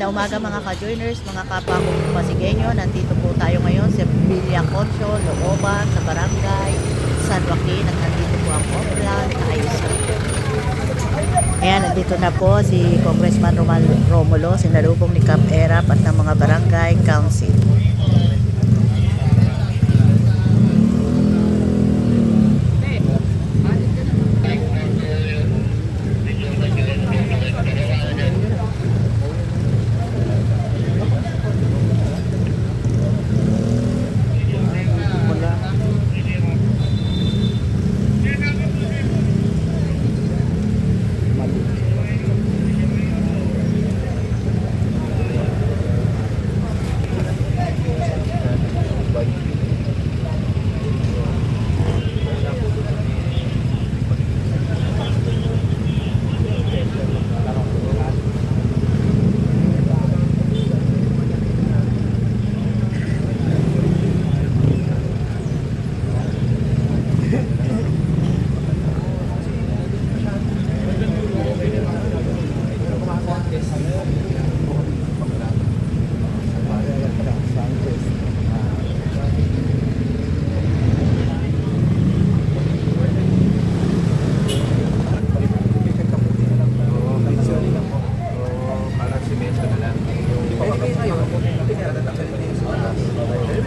Maganda umaga mga ka-joiners, mga kapwa kong Pasigueño. Nandito po tayo ngayon sa Villa Concho, Looban, sa Barangay San Joaquin. At nandito po ang Oplan, Aysa. Ayan, nandito na po si Congressman Romulo, sinalubong ni Cap Erap at ng mga barangay council.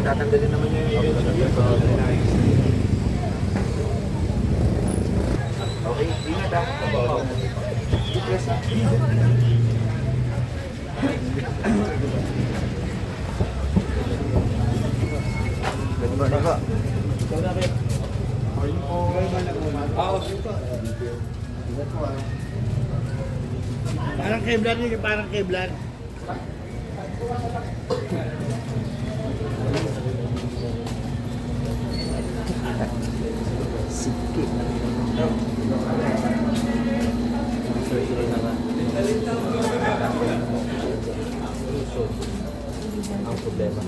Tatanggalin naman niya yung okay, ingat ah. Good morning po. Parang Kevlar yun, parang Kevlar. Sikit. Ang problema.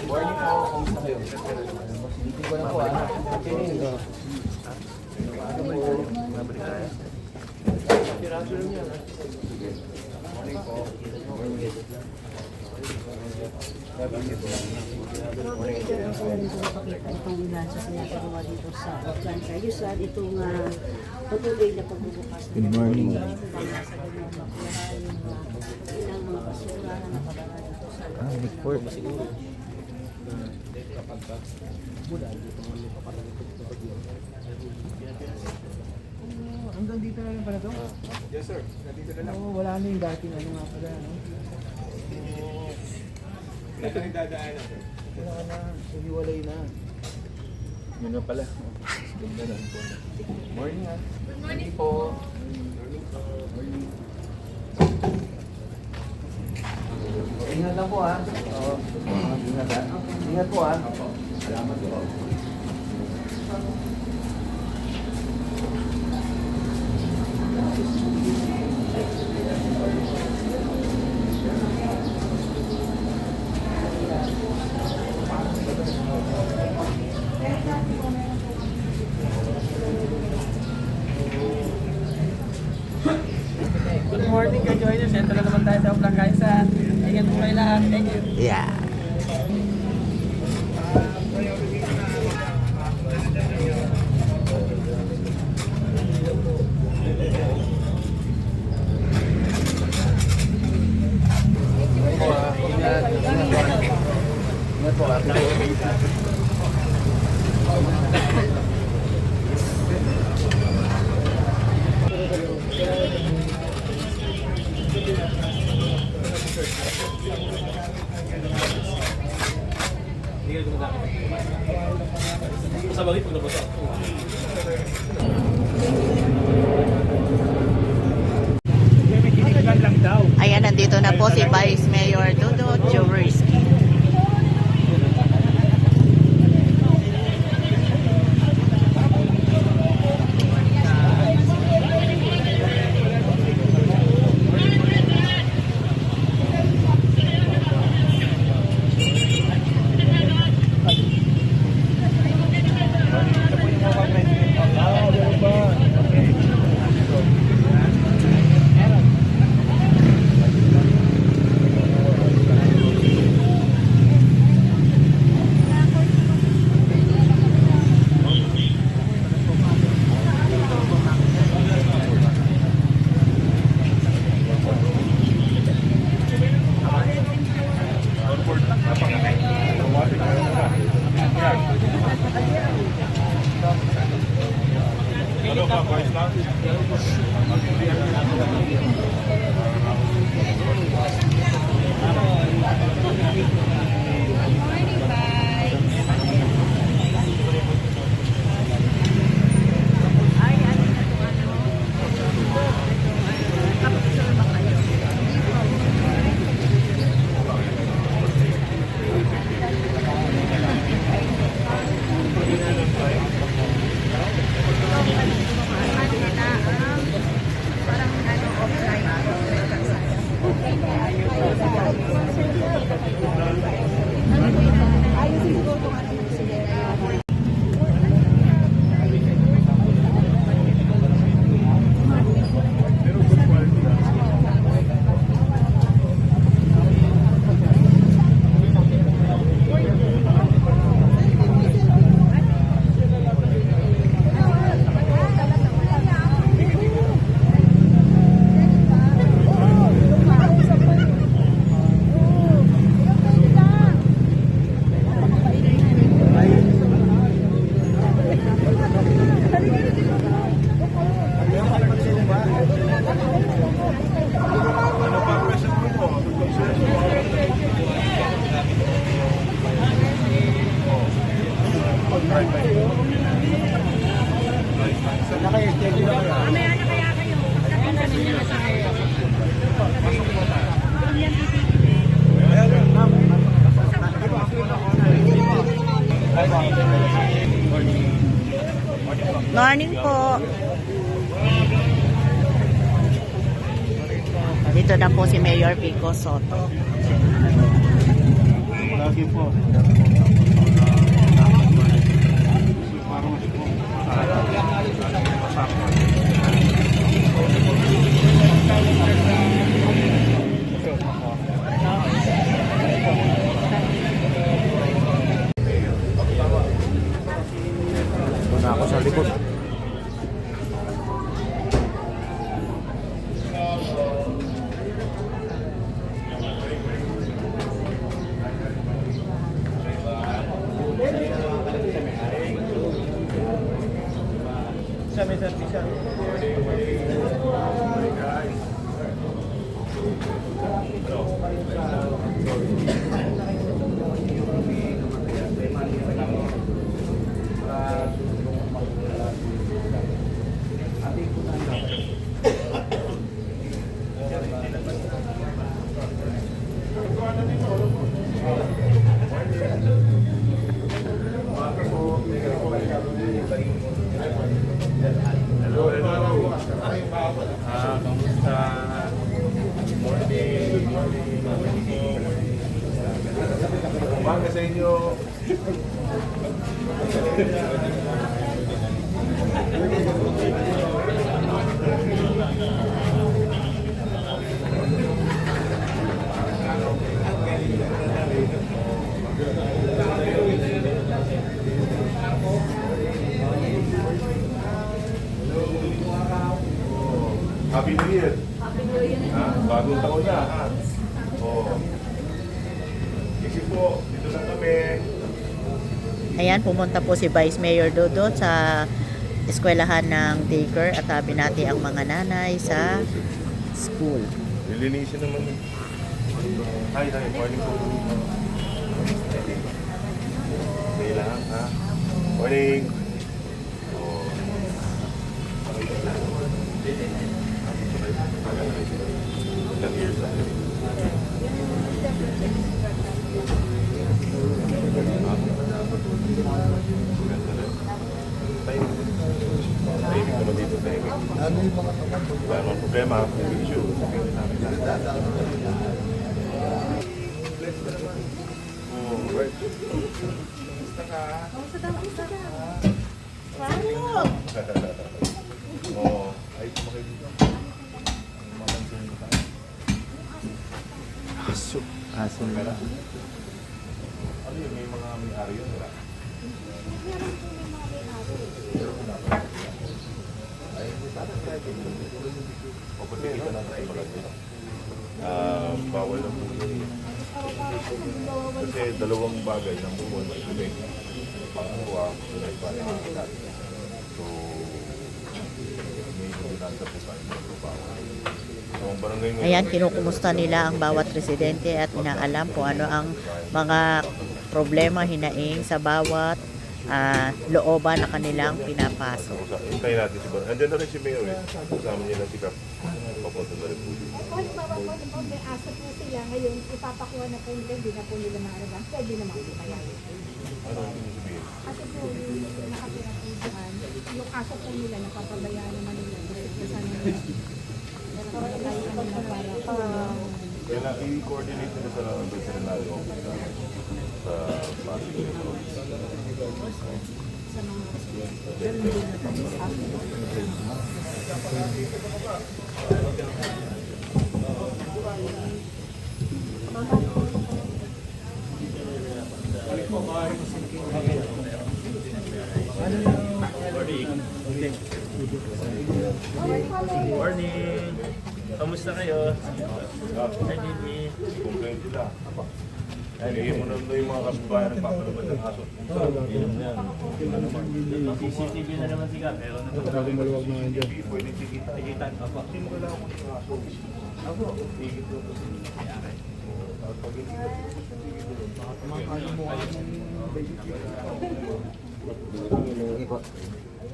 Morning po, kumusta kayo? Hindi ko na po morning po. Itong lansa sinagawa dito sa Oplan Ayusan, itong patuloy na pagbubukas. Good morning. Sa ganyan makuha yung ilang mga basura na napadala dito sa Report ba siguro? Hanggang dito na lang pala ito? Yes sir, nandito na lang. Oo, wala na yung dating ano nga pala, no? Ito yung dadaanan sir. Wala na, hiwalay na. Yun na pala. Ganda lang po. Morning ah. Good morning po. Morning po. Morning. Ingat lang po ah. Oo. Ingat ah. Ingat po ah. Salamat po. Good morning ka joiners, ito na naman tayo sa Oplan Ayusan. Ingat po kayo lahat, thank you. Yeah. Ingat po ah. Sa bagay pag nabasa. Ayan, nandito na po si Vice Mayor Dodo Jaworski. Morning po. Dito na po si Mayor Vico Soto. Lagi po. Muna ako sa likod. Hello, hello. Kamusta? Morning. Umaga sa inyo. Happy New Year. Bagong taon na. Oh. Kasi po, dito lang kami. Ayan, pumunta po si Vice Mayor Dodo sa eskwelahan ng daycare at binati ang mga nanay sa school. Lilinisin naman. Hi, morning po. Okay lang, ha? Morning. Oh. Timing naman dito, timing. Wala naman problema, issue. Oh, right. Basta ka. Oh, ay kumakay dito. Aso nga lang. Ano yun? May mga may-ari yun, wala? O, pati kita lang sa ibalag nila. Bawal lang po yun. Kasi dalawang bagay ng bumol may ibig. pangluwa, so, may ordinansa po tayo ng trabaho. So, ang barangay ngayon, Ayan, kinukumusta nila ang bawat residente at inaalam kung ano ang mga problema, hinaing sa bawat looban na kanilang pinapasok. hintayin natin si Barangay. Andiyan na rin si Mayor eh. Kasama niya na si Kap. Papunta na rin po dito. Kung halimbawa po, may aso po sila ngayon, ipapakuha na po nila, hindi na po nila maaraman, pwede naman po kaya. Ano ang sabihin? Kasi po yung nakatira po dyan, yung aso po nila, napapabayaan naman nila. Kasi sana nila, napapalayan nila para Kaya i-coordinate nila sa veterinary office sa Pasig. sa mga Morning! Kamusta kayo? Hi, Didi. Complaint sila. Hingin mo na yung mga kasabayan ng papalabas ng aso. CCTV na naman si Kap, pero Maluwag na dyan. Pwede tikita. Sino kailangan mo ng aso? Ako. Tigit doon. Pag hindi ka tigit doon, makakamakan mo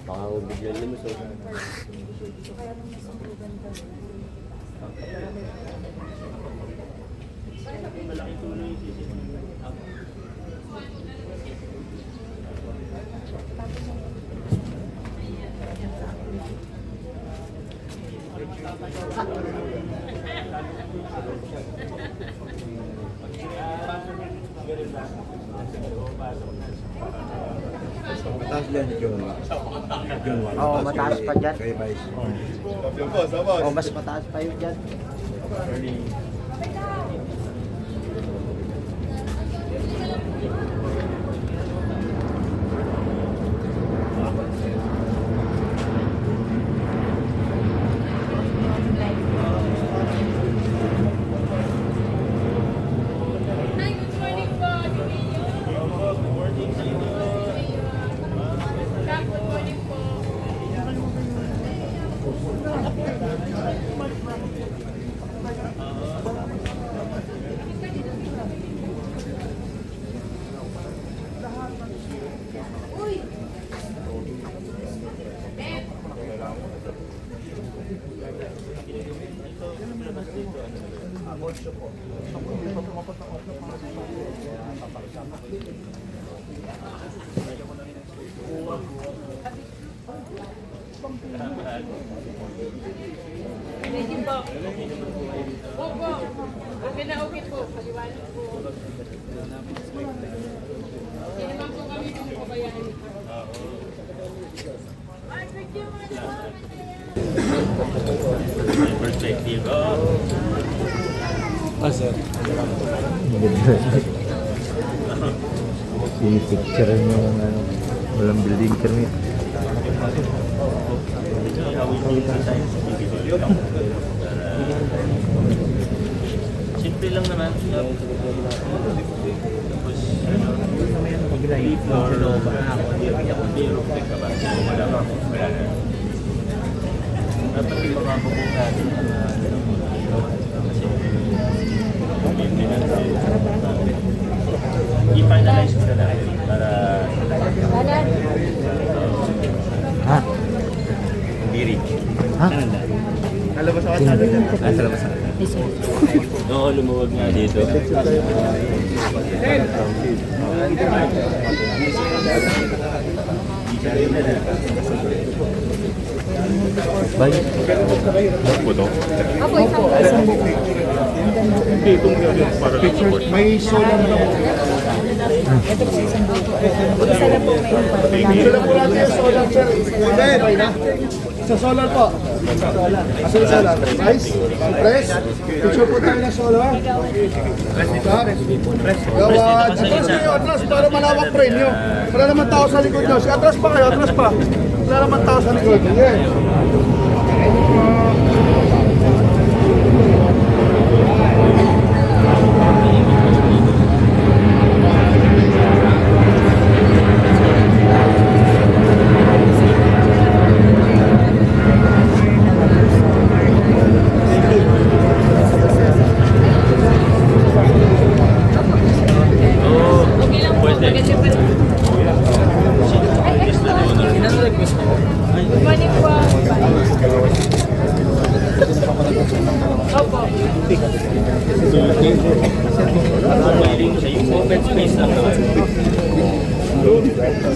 Baka bigyan nyo so. malaki tuloy yung CCTV. Mataas dyan, John. Oo, mataas pa dyan. Kay Vice. Oo, mas mataas pa yun dyan. Okay na okay po. Paliwanag po. Hindi naman po kami pinupabayaan. Perspective. Oh. I-picture nyo yung walang building permit. Simple lang naman. Tapos, floor, hindi rooftop ka ba? Wala na. Dapat yung mga bubukan. I-finalize ko na lang para Ha? diri. Ha? Nalabas ako sa atin. Nasa labas ako. Oo, lumuwag nga dito. Bye. Puto. Apo, isang buko. Hindi, itong para lang ako. May solar na po. Ito po isang buko. Isa na po ngayon. Ito lang po natin yung solar, sir. Okay na? Sa solar po. Asa yung solar? Price? Press? Picture po tayo ng solar. Gawa. Atras kayo, atras para malawak frame nyo. Wala naman tao sa likod nyo. Atras pa kayo, atras pa. Wala naman tao sa likod. Yes.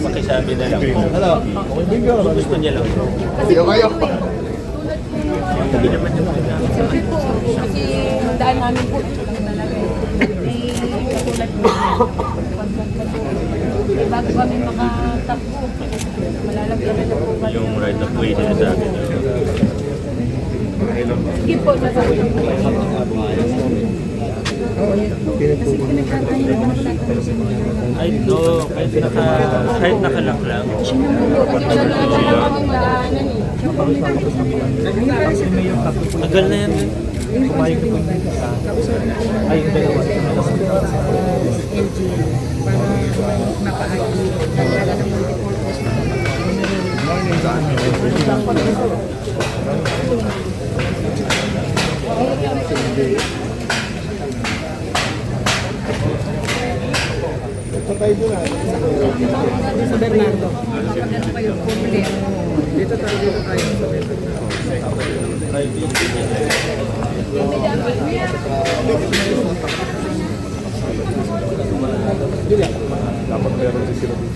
Pakisabi na lang. Ano? Kung gusto niya lang. Kayo kayo. Siyempre po, kasi ang daan namin po ito lang talaga eh. Tulad mo, bago kami makatakbo, malalagyan na po kami. Yung right of way nila sa akin. Sige po, sasabihin po. Ay, no, kahit nakalak lang. Kasi wala na kaming daanan eh. Tagal na yan. Sa Bernardo. Dito tayo Dapat meron si sila dito.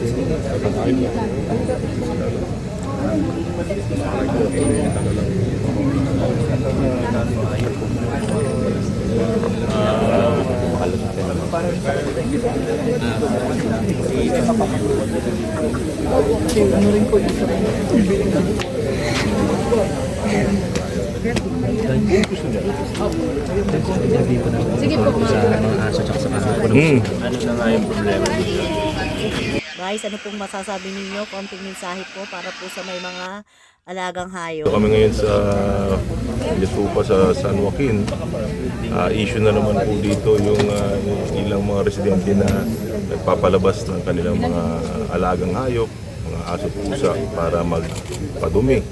Sige po, Ano na nga yung problema dito? Guys, ano pong masasabi ninyo? Konting mensahe po para po sa may mga alagang hayop. Kami ngayon sa Yasupa sa San Joaquin. Issue na naman po dito yung ilang mga residente na nagpapalabas ng kanilang mga alagang hayop, mga aso pusa para magpadumi.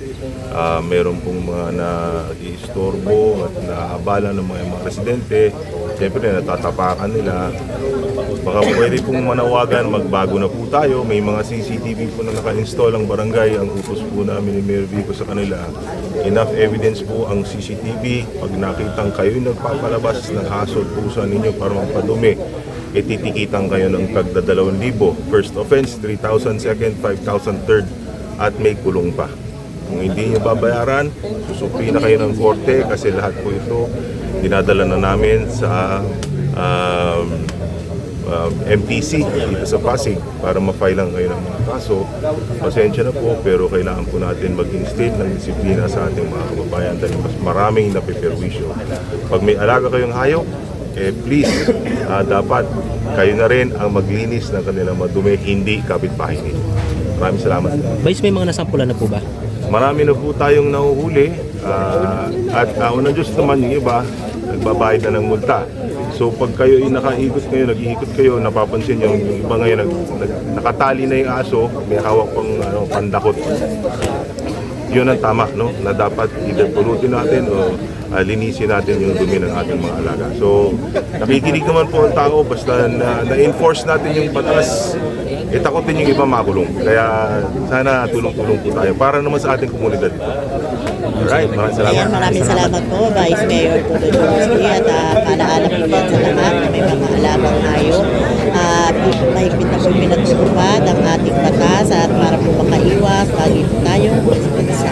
Meron pong mga na-istorbo at naabala ng mga residente. Siyempre natatapakan nila. Baka pwede pong manawagan, magbago na po tayo. May mga CCTV po na naka-install ang barangay. Ang utos po namin ni Mayor Vico sa kanila. Enough evidence po ang CCTV. Pag nakitang kayo nagpapalabas ng aso at pusa ninyo para magpadumi, titikitan kayo ng tagda 2,000. First offense, 3,000. Second, 5,000. Third, at may kulong pa. Kung hindi nyo babayaran, susupri na kayo ng korte kasi lahat po ito dinadala na namin sa MTC dito sa Pasig para ma-file lang kayo ng mga kaso. Pasensya na po pero kailangan po natin mag-instill ng disiplina sa ating mga kababayan dahil mas maraming napiperwisyo. Pag may alaga kayong hayop, please, dapat kayo na rin ang maglinis ng kanilang madumi, hindi kapitbahay ninyo. Maraming salamat. Vice, may mga nasampulan na po ba? Marami na po tayong nahuhuli at unang Diyos naman yung iba, nagbabayad na ng multa. So pag kayo ay nakaikot kayo, nag-iikot kayo, napapansin nyo, yung iba ngayon nakatali na yung aso, may hawak pang pandakot. Yun ang tama, no? Na dapat either pulutin natin o linisin natin yung dumi ng ating mga alaga. So nakikinig naman po ang tao, basta na-enforce natin yung batas, takutin yung iba makulong. Kaya sana tulong-tulong po tayo para naman sa ating komunidad. Alright, maraming salamat. Ayan, maraming salamat po, Vice Mayor Pudoy Dumusky, at paalaala po yan sa lahat na may mga alagang hayop. Mahigpit na po pinagtutupad ang ating batas at para po makaiwas, lagi po tayong responsa.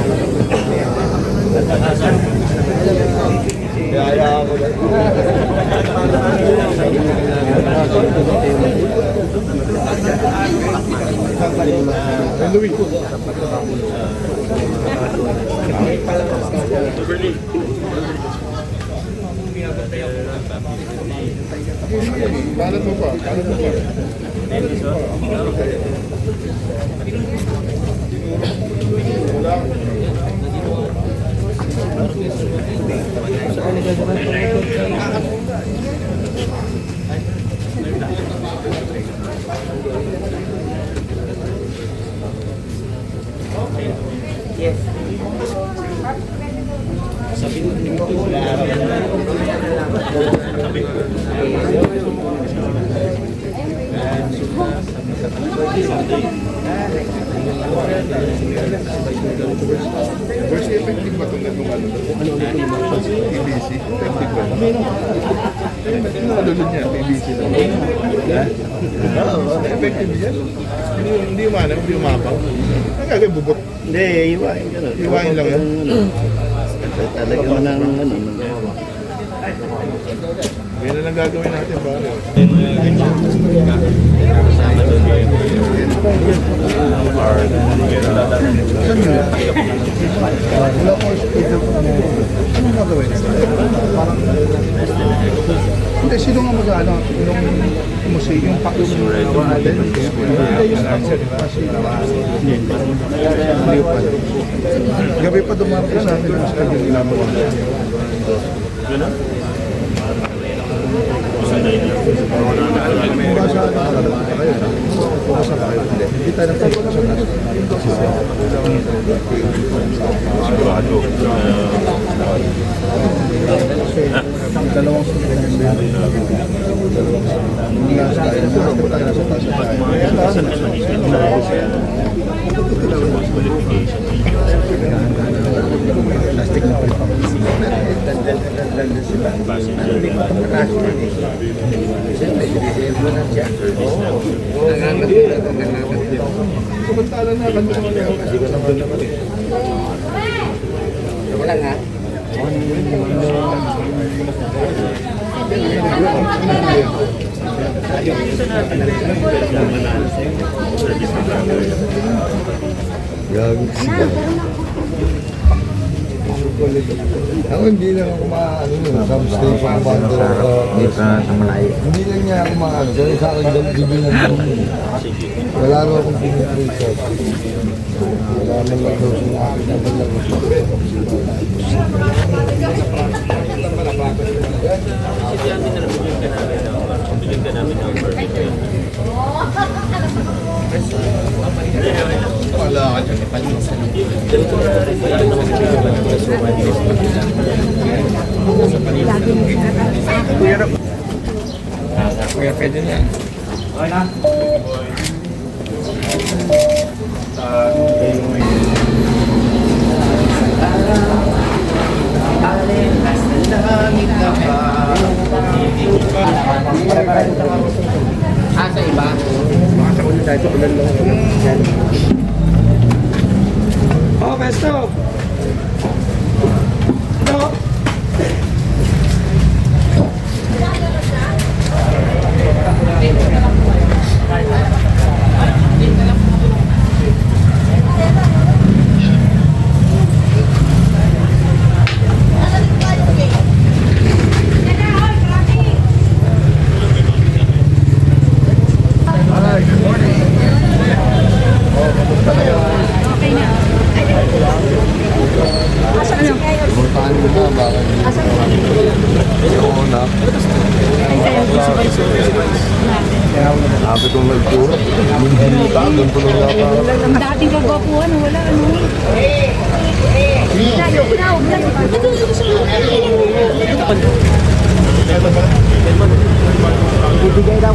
Balat mo pa. Yes. First effective ba itong ganung ano? PVC? Effective ba? Nalulod niya, PVC lang. Effective yan. Hindi umanang, hindi umapaw. Ang gagawin, bubot. Hindi, iwain ka na. Iwain lang yan. Talaga mo ng ano. Yan na lang gagawin natin, pare. Wala ko anong gagawin? Parang hindi, sino nga mag-ano? Yung museo, yung pakyung natin? Hindi, yung answer, di ba? Hindi pa. Gabi pa dumarating sa akin, mas kanya nila mo. Hindi tayo nagpapagawa sa natin. Sigurado. Dalawang sunod na plastic na pala. Samantala na, kami naman yan. Wala nga. Ako hindi lang ako maano yun, substation bundle. Dito na sa malayo. Hindi lang niya ako maano, pero sa akin bibilan mo. Wala rin akong pinag-research. Wala man lang daw siya nakakita lang. Wala ka dyan, ipalisan. Kuya, pwede na. Sa iba? Sa ulit tayo, sa ulan lang. Oh, Besto! Ano? Hi, good morning. Oh, kamusta na yan? Okay na. Asa ano? Puntahan ko na, baka hindi ako na. Sabi kong nagturo. Hindi ka, doon po nung lapa. Ang dating kagwapuan, wala ano. Bibigay daw.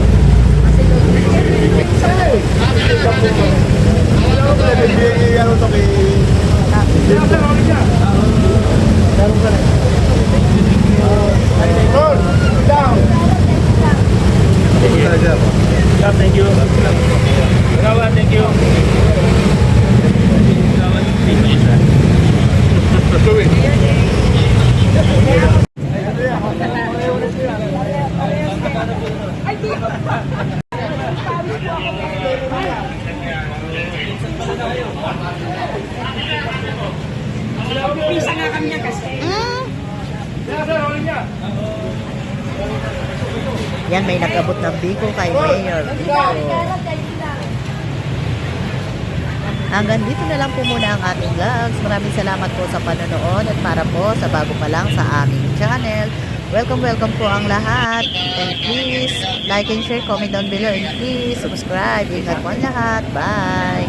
Thank you. Salamat, thank you. Pisa nga kami niya kasi. Yan, may nag-abot ng biko kay Mayor Vico. Hanggang dito na lang po muna ang ating vlogs. Maraming salamat po sa panonood at para po sa bago pa lang sa aming channel. Welcome po ang lahat. And please, like and share, comment down below. And please, subscribe. Ingat po ang lahat. Bye!